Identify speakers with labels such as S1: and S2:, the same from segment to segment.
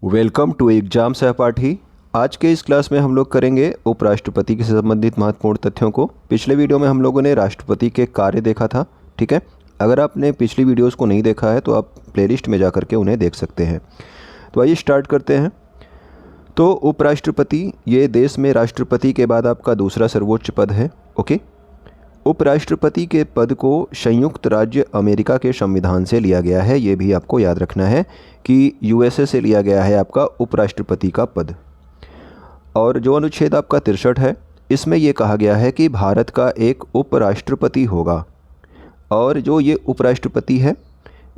S1: Welcome to exam सहपाठी। आज के इस क्लास में हम लोग करेंगे उपराष्ट्रपति से संबंधित महत्वपूर्ण तथ्यों को। पिछले वीडियो में हम लोगों ने राष्ट्रपति के कार्य देखा था, ठीक है। अगर आपने पिछली वीडियोस को नहीं देखा है तो आप प्लेलिस्ट में जा करके उन्हें देख सकते हैं। तो आइए स्टार्ट करते हैं। तो उपराष्ट्रपति ये देश में राष्ट्रपति के बाद आपका दूसरा सर्वोच्च पद है, ओके। उपराष्ट्रपति के पद को संयुक्त राज्य अमेरिका के संविधान से लिया गया है। ये भी आपको याद रखना है कि यूएसए से लिया गया है आपका उपराष्ट्रपति का पद। और जो अनुच्छेद आपका 63 है, इसमें ये कहा गया है कि भारत का एक उपराष्ट्रपति होगा और जो ये उपराष्ट्रपति है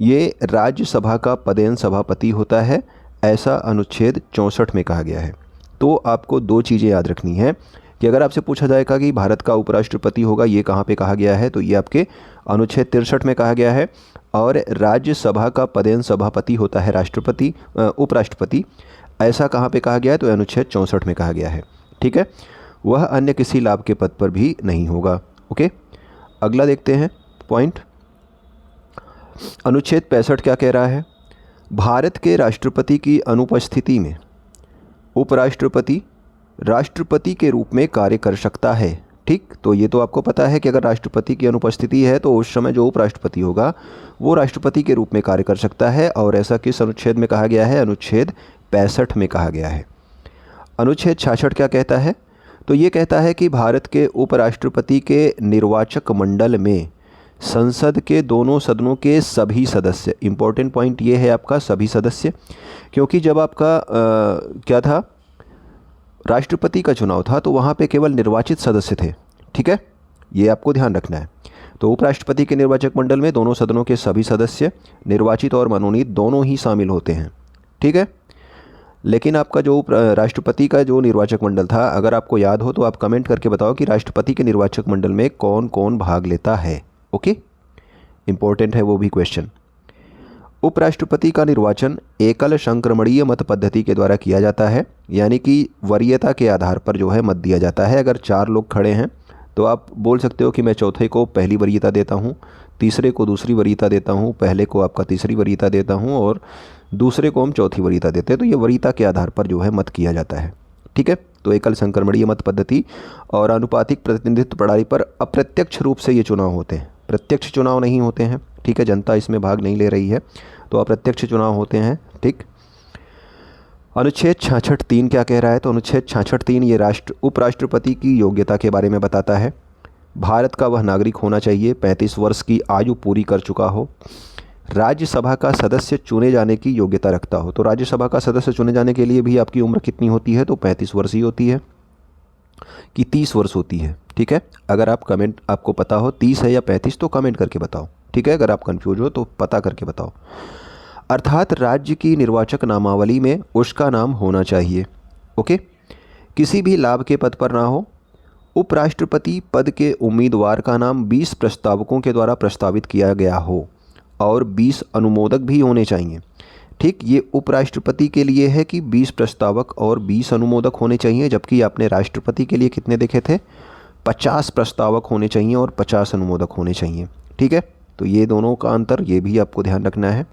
S1: ये राज्यसभा का पदेन सभापति होता है, ऐसा अनुच्छेद 64 में कहा गया है। तो आपको दो चीज़ें याद रखनी है कि अगर आपसे पूछा जाएगा कि भारत का उपराष्ट्रपति होगा, ये कहाँ पे कहा गया है, तो ये आपके अनुच्छेद 63 में कहा गया है। और राज्यसभा का पदेन सभापति होता है राष्ट्रपति उपराष्ट्रपति, ऐसा कहाँ पे कहा गया है, तो अनुच्छेद 64 में कहा गया है, ठीक है। वह अन्य किसी लाभ के पद पर भी नहीं होगा, ओके। अगला देखते हैं पॉइंट। अनुच्छेद 65 क्या कह रहा है? भारत के राष्ट्रपति की अनुपस्थिति में उपराष्ट्रपति राष्ट्रपति के रूप में कार्य कर सकता है, ठीक। तो ये तो आपको पता है कि अगर राष्ट्रपति की अनुपस्थिति है तो उस समय जो उपराष्ट्रपति होगा वो राष्ट्रपति के रूप में कार्य कर सकता है। और ऐसा किस अनुच्छेद में कहा गया है? अनुच्छेद 65 में कहा गया है। अनुच्छेद 66 क्या कहता है? तो ये कहता है कि भारत के उपराष्ट्रपति के निर्वाचक मंडल में संसद के दोनों सदनों के सभी सदस्य, इम्पोर्टेंट पॉइंट ये है आपका सभी सदस्य, क्योंकि जब आपका क्या था, राष्ट्रपति का चुनाव था तो वहाँ पे केवल निर्वाचित सदस्य थे, ठीक है, ये आपको ध्यान रखना है। तो उपराष्ट्रपति के निर्वाचक मंडल में दोनों सदनों के सभी सदस्य निर्वाचित और मनोनीत दोनों ही शामिल होते हैं, ठीक है। लेकिन आपका जो राष्ट्रपति का जो निर्वाचक मंडल था, अगर आपको याद हो तो आप कमेंट करके बताओ कि राष्ट्रपति के निर्वाचक मंडल में कौन कौन भाग लेता है, ओके। इम्पोर्टेंट है वो भी क्वेश्चन। उपराष्ट्रपति का निर्वाचन एकल संक्रमणीय मत पद्धति के द्वारा किया जाता है, यानी कि वरीयता के आधार पर जो है मत दिया जाता है। अगर 4 लोग खड़े हैं तो आप बोल सकते हो कि मैं चौथे को पहली वरीयता देता हूँ, तीसरे को दूसरी वरीयता देता हूँ, पहले को आपका तीसरी वरीयता देता हूँ और दूसरे को हम चौथी वरीयता देते हैं। तो ये वरीयता के आधार पर जो है मत किया जाता है, ठीक है। तो एकल संक्रमणीय मत पद्धति और आनुपातिक प्रतिनिधित्व प्रणाली पर अप्रत्यक्ष रूप से ये चुनाव होते हैं, प्रत्यक्ष चुनाव नहीं होते हैं, ठीक है। जनता इसमें भाग नहीं ले रही है, तो अप्रत्यक्ष चुनाव होते हैं, ठीक। अनुच्छेद 66(3) क्या कह रहा है? तो अनुच्छेद 66(3) ये उपराष्ट्रपति की योग्यता के बारे में बताता है। भारत का वह नागरिक होना चाहिए 35 वर्ष की आयु पूरी कर चुका हो, राज्यसभा का सदस्य चुने जाने की योग्यता रखता हो। तो राज्यसभा का सदस्य चुने जाने के लिए भी आपकी उम्र कितनी होती है? तो 35 वर्ष ही होती है कि 30 वर्ष होती है, ठीक है। अगर आप कमेंट आपको पता हो 30 है या 35 तो कमेंट करके बताओ, ठीक है। अगर आप कंफ्यूज हो तो पता करके बताओ। अर्थात राज्य की निर्वाचक नामावली में उसका नाम होना चाहिए, ओके। किसी भी लाभ के पद पर ना हो। उपराष्ट्रपति पद के उम्मीदवार का नाम 20 प्रस्तावकों के द्वारा प्रस्तावित किया गया हो और 20 अनुमोदक भी होने चाहिए, ठीक। ये उपराष्ट्रपति के लिए है कि 20 प्रस्तावक और 20 अनुमोदक होने चाहिए, जबकि आपने राष्ट्रपति के लिए कितने देखे थे? 50 प्रस्तावक होने चाहिए और 50 अनुमोदक होने चाहिए, ठीक है। तो ये दोनों का अंतर ये भी आपको ध्यान रखना है।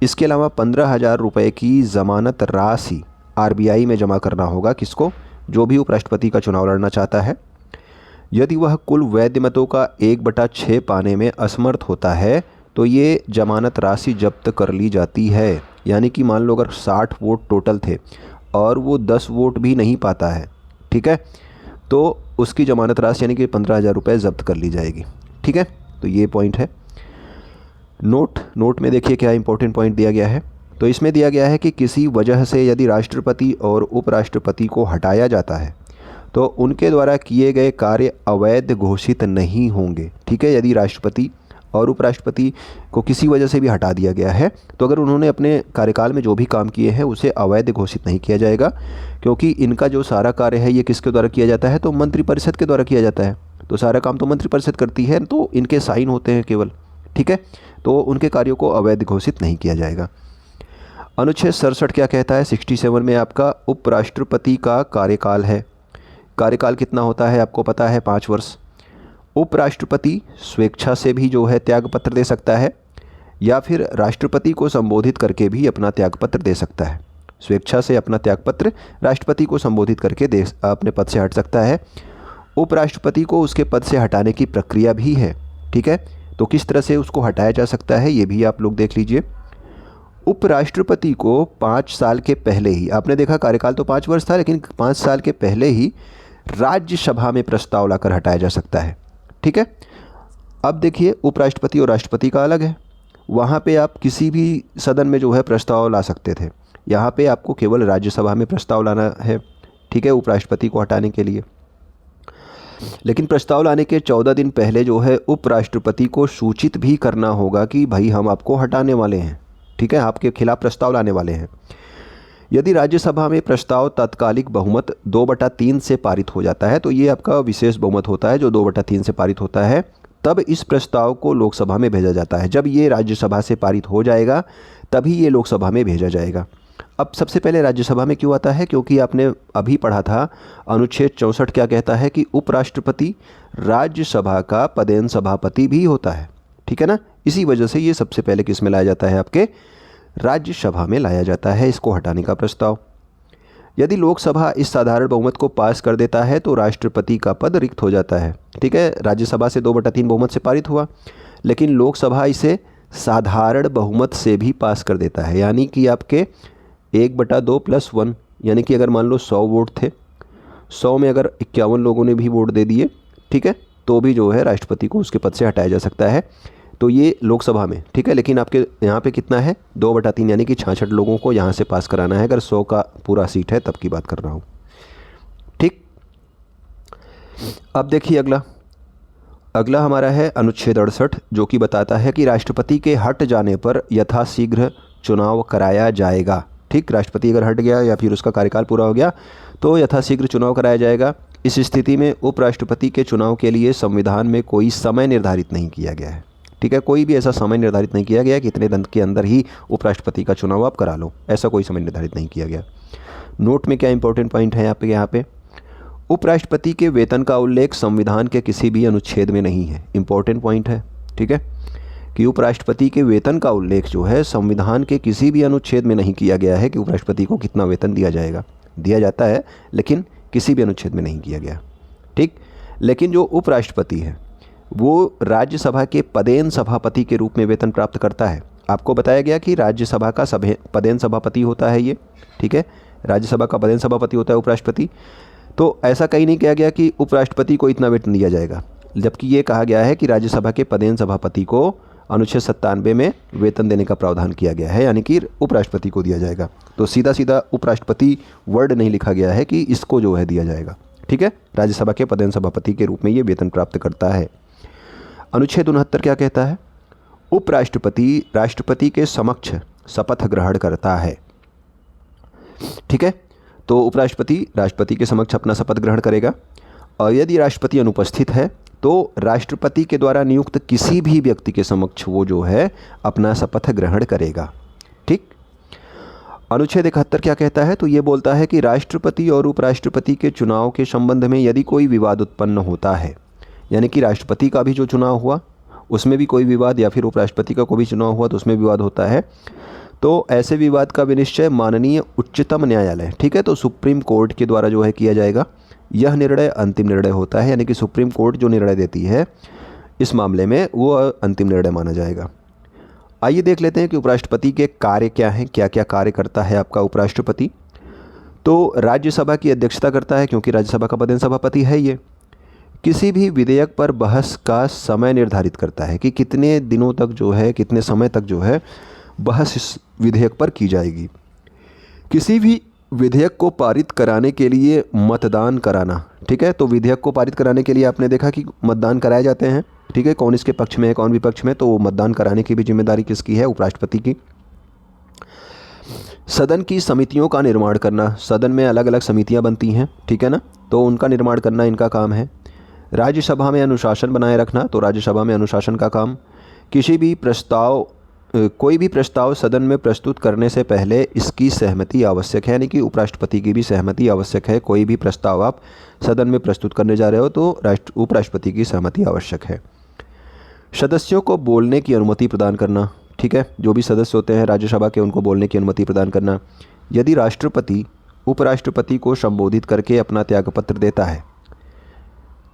S1: इसके अलावा 15,000 रुपये की ज़मानत राशि आरबीआई में जमा करना होगा किसको? जो भी उपराष्ट्रपति का चुनाव लड़ना चाहता है। यदि वह कुल वैध मतों का 1/6 पाने में असमर्थ होता है तो ये जमानत राशि जब्त कर ली जाती है। यानी कि मान लो अगर 60 वोट टोटल थे और वो 10 वोट भी नहीं पाता है, ठीक है, तो उसकी जमानत राशि यानी कि 15,000 रुपये जब्त कर ली जाएगी, ठीक है। तो ये पॉइंट है। नोट में देखिए क्या इंपॉर्टेंट पॉइंट दिया गया है। तो इसमें दिया गया है कि किसी वजह से यदि राष्ट्रपति और उपराष्ट्रपति को हटाया जाता है तो उनके द्वारा किए गए कार्य अवैध घोषित नहीं होंगे, ठीक है। यदि राष्ट्रपति और उपराष्ट्रपति को किसी वजह से भी हटा दिया गया है तो अगर उन्होंने अपने कार्यकाल में जो भी काम किए हैं उसे अवैध घोषित नहीं किया जाएगा, क्योंकि इनका जो सारा कार्य है ये किसके द्वारा किया जाता है? तो मंत्रिपरिषद के द्वारा किया जाता है। तो सारा काम तो मंत्रिपरिषद करती है, तो इनके साइन होते हैं केवल, ठीक है। तो उनके कार्यों को अवैध घोषित नहीं किया जाएगा। अनुच्छेद 67 क्या कहता है? 67 में आपका उपराष्ट्रपति का कार्यकाल है। कार्यकाल कितना होता है आपको पता है? 5 वर्ष। उपराष्ट्रपति स्वेच्छा से भी जो है त्यागपत्र दे सकता है या फिर राष्ट्रपति को संबोधित करके भी अपना त्यागपत्र दे सकता है, स्वेच्छा से अपना त्यागपत्र राष्ट्रपति को संबोधित करके अपने पद से हट सकता है। उपराष्ट्रपति को उसके पद से हटाने की प्रक्रिया भी है, ठीक है। तो किस तरह से उसको हटाया जा सकता है ये भी आप लोग देख लीजिए। उपराष्ट्रपति को 5 साल के पहले ही, आपने देखा कार्यकाल तो 5 वर्ष था, लेकिन 5 साल के पहले ही राज्यसभा में प्रस्ताव लाकर हटाया जा सकता है, ठीक है। अब देखिए उपराष्ट्रपति और राष्ट्रपति का अलग है। वहाँ पे आप किसी भी सदन में जो है प्रस्ताव ला सकते थे, यहाँ पे आपको केवल राज्यसभा में प्रस्ताव लाना है, ठीक है, उपराष्ट्रपति को हटाने के लिए। लेकिन प्रस्ताव लाने के 14 दिन पहले जो है उपराष्ट्रपति को सूचित भी करना होगा कि भाई हम आपको हटाने वाले हैं, ठीक है, आपके खिलाफ प्रस्ताव लाने वाले हैं। यदि राज्यसभा में प्रस्ताव तात्कालिक बहुमत 2/3 से पारित हो जाता है, तो ये आपका विशेष बहुमत होता है जो 2/3 से पारित होता है, तब इस प्रस्ताव को लोकसभा में भेजा जाता है। जब ये राज्यसभा से पारित हो जाएगा तभी ये लोकसभा में भेजा जाएगा। अब सबसे पहले राज्यसभा में क्यों आता है, क्योंकि आपने अभी पढ़ा था अनुच्छेद 64 क्या कहता है कि उपराष्ट्रपति राज्यसभा का पदेन सभापति भी होता है, ठीक है ना। इसी वजह से ये सबसे पहले किस में लाया जाता है, आपके राज्यसभा में लाया जाता है इसको हटाने का प्रस्ताव। यदि लोकसभा इस साधारण बहुमत को पास कर देता है तो राष्ट्रपति का पद रिक्त हो जाता है, ठीक है। राज्यसभा से 2/3 बहुमत से पारित हुआ, लेकिन लोकसभा इसे साधारण बहुमत से भी पास कर देता है, यानी कि आपके 1/2 + 1, यानी कि अगर मान लो 100 वोट थे, 100 में अगर 51 लोगों ने भी वोट दे दिए, ठीक है, तो भी जो है राष्ट्रपति को उसके पद से हटाया जा सकता है। तो ये लोकसभा में, ठीक है। लेकिन आपके यहाँ पे कितना है, 2/3, यानी कि 66 लोगों को यहाँ से पास कराना है, अगर 100 का पूरा सीट है तब की बात कर रहा हूँ, ठीक। अब देखिए अगला हमारा है अनुच्छेद 68, जो कि बताता है कि राष्ट्रपति के हट जाने पर यथाशीघ्र चुनाव कराया जाएगा, ठीक। राष्ट्रपति अगर हट गया या फिर उसका कार्यकाल पूरा हो गया तो यथाशीघ्र चुनाव कराया जाएगा। इस स्थिति में उपराष्ट्रपति के चुनाव के लिए संविधान में कोई समय निर्धारित नहीं किया गया है, ठीक है। कोई भी ऐसा समय निर्धारित नहीं किया गया कि इतने दिन के अंदर ही उपराष्ट्रपति का चुनाव आप करा लो, ऐसा कोई समय निर्धारित नहीं किया गया। नोट में क्या इंपॉर्टेंट पॉइंट है यहाँ पे उपराष्ट्रपति के वेतन का उल्लेख संविधान के किसी भी अनुच्छेद में नहीं है। इंपॉर्टेंट पॉइंट है, ठीक है, कि उपराष्ट्रपति के वेतन का उल्लेख जो है संविधान के किसी भी अनुच्छेद में नहीं किया गया है कि उपराष्ट्रपति को कितना वेतन दिया जाएगा। दिया जाता है लेकिन किसी भी अनुच्छेद में नहीं किया गया, ठीक। लेकिन जो उपराष्ट्रपति है वो राज्यसभा के पदेन सभापति के रूप में वेतन प्राप्त करता है। आपको बताया गया कि राज्यसभा का पदेन सभापति होता है ये, ठीक है, राज्यसभा का पदेन सभापति होता है उपराष्ट्रपति। तो ऐसा कहीं नहीं किया गया कि उपराष्ट्रपति को इतना वेतन दिया जाएगा, जबकि ये कहा गया है कि राज्यसभा के पदेन सभापति को अनुच्छेद 97 में वेतन देने का प्रावधान किया गया है, यानी कि उपराष्ट्रपति को दिया जाएगा। तो सीधा सीधा उपराष्ट्रपति वर्ड नहीं लिखा गया है कि इसको जो है दिया जाएगा, ठीक है। राज्यसभा के पदेन सभापति के रूप में ये वेतन प्राप्त करता है। अनुच्छेद 69 क्या कहता है, उपराष्ट्रपति राष्ट्रपति के समक्ष शपथ ग्रहण करता है, ठीक है। तो उपराष्ट्रपति राष्ट्रपति के समक्ष अपना शपथ ग्रहण करेगा, और यदि राष्ट्रपति अनुपस्थित है तो राष्ट्रपति के द्वारा नियुक्त किसी भी व्यक्ति के समक्ष वो जो है अपना शपथ ग्रहण करेगा, ठीक। अनुच्छेद 71 क्या कहता है, तो ये बोलता है कि राष्ट्रपति और उपराष्ट्रपति के चुनाव के संबंध में यदि कोई विवाद उत्पन्न होता है, यानी कि राष्ट्रपति का भी जो चुनाव हुआ उसमें भी कोई विवाद, या फिर उपराष्ट्रपति का कोई भी चुनाव हुआ तो उसमें विवाद होता है, तो ऐसे विवाद का विनिश्चय माननीय उच्चतम न्यायालय, ठीक है, तो सुप्रीम कोर्ट के द्वारा जो है किया जाएगा। यह निर्णय अंतिम निर्णय होता है, यानी कि सुप्रीम कोर्ट जो निर्णय देती है इस मामले में वो अंतिम निर्णय माना जाएगा। आइए देख लेते हैं कि उपराष्ट्रपति के कार्य क्या हैं, क्या क्या कार्य करता है आपका उपराष्ट्रपति। तो राज्यसभा की अध्यक्षता करता है, क्योंकि राज्यसभा का पदेन सभापति है ये। किसी भी विधेयक पर बहस का समय निर्धारित करता है कि कितने दिनों तक जो है, कितने समय तक जो है बहस इस विधेयक पर की जाएगी। किसी भी विधेयक को पारित कराने के लिए मतदान कराना, ठीक है, तो विधेयक को पारित कराने के लिए आपने देखा कि मतदान कराए जाते हैं, ठीक है, कौन इसके पक्ष में है कौन विपक्ष में, तो मतदान कराने की भी जिम्मेदारी किसकी है, उपराष्ट्रपति की। सदन की समितियों का निर्माण करना, सदन में अलग अलग समितियां बनती हैं, ठीक है ना, तो उनका निर्माण करना इनका काम है। राज्यसभा में अनुशासन बनाए रखना, तो राज्यसभा में अनुशासन का काम। कोई भी प्रस्ताव सदन में प्रस्तुत करने से पहले इसकी सहमति आवश्यक है, यानी कि उपराष्ट्रपति की भी सहमति आवश्यक है। कोई भी प्रस्ताव आप सदन में प्रस्तुत करने जा रहे हो तो उपराष्ट्रपति की सहमति आवश्यक है। सदस्यों को बोलने की अनुमति प्रदान करना, ठीक है, जो भी सदस्य होते हैं राज्यसभा के उनको बोलने की अनुमति प्रदान करना। यदि राष्ट्रपति उपराष्ट्रपति को संबोधित करके अपना त्यागपत्र देता है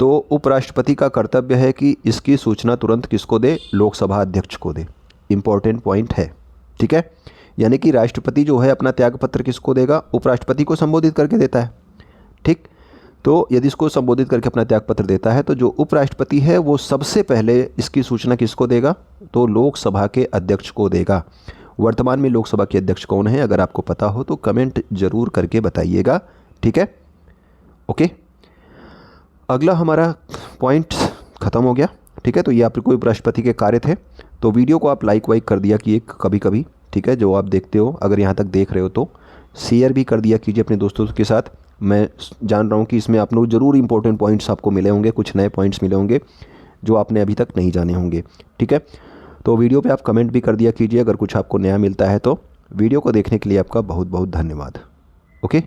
S1: तो उपराष्ट्रपति का कर्तव्य है कि इसकी सूचना तुरंत किसको दे, लोकसभा अध्यक्ष को दे। इम्पॉर्टेंट पॉइंट है, ठीक है। यानी कि राष्ट्रपति जो है अपना त्यागपत्र किसको देगा, उपराष्ट्रपति को संबोधित करके देता है, ठीक। तो यदि इसको संबोधित करके अपना त्यागपत्र देता है तो जो उपराष्ट्रपति है वो सबसे पहले इसकी सूचना किसको देगा, तो लोकसभा के अध्यक्ष को देगा। वर्तमान में लोकसभा के अध्यक्ष कौन है, अगर आपको पता हो तो कमेंट जरूर करके बताइएगा, ठीक है। ओके, अगला हमारा पॉइंट ख़त्म हो गया, ठीक है। तो ये आपके उपराष्ट्रपति के कार्य थे। तो वीडियो को आप लाइक वाइक कर दिया कि एक कभी कभी, ठीक है, जो आप देखते हो, अगर यहाँ तक देख रहे हो तो शेयर भी कर दिया कीजिए अपने दोस्तों के साथ। मैं जान रहा हूँ कि इसमें आप लोग ज़रूर इंपॉर्टेंट पॉइंट्स आपको मिले होंगे, कुछ नए पॉइंट्स मिले होंगे जो आपने अभी तक नहीं जाने होंगे, ठीक है। तो वीडियो पे आप कमेंट भी कर दिया कीजिए अगर कुछ आपको नया मिलता है तो। वीडियो को देखने के लिए आपका बहुत बहुत धन्यवाद। ओके।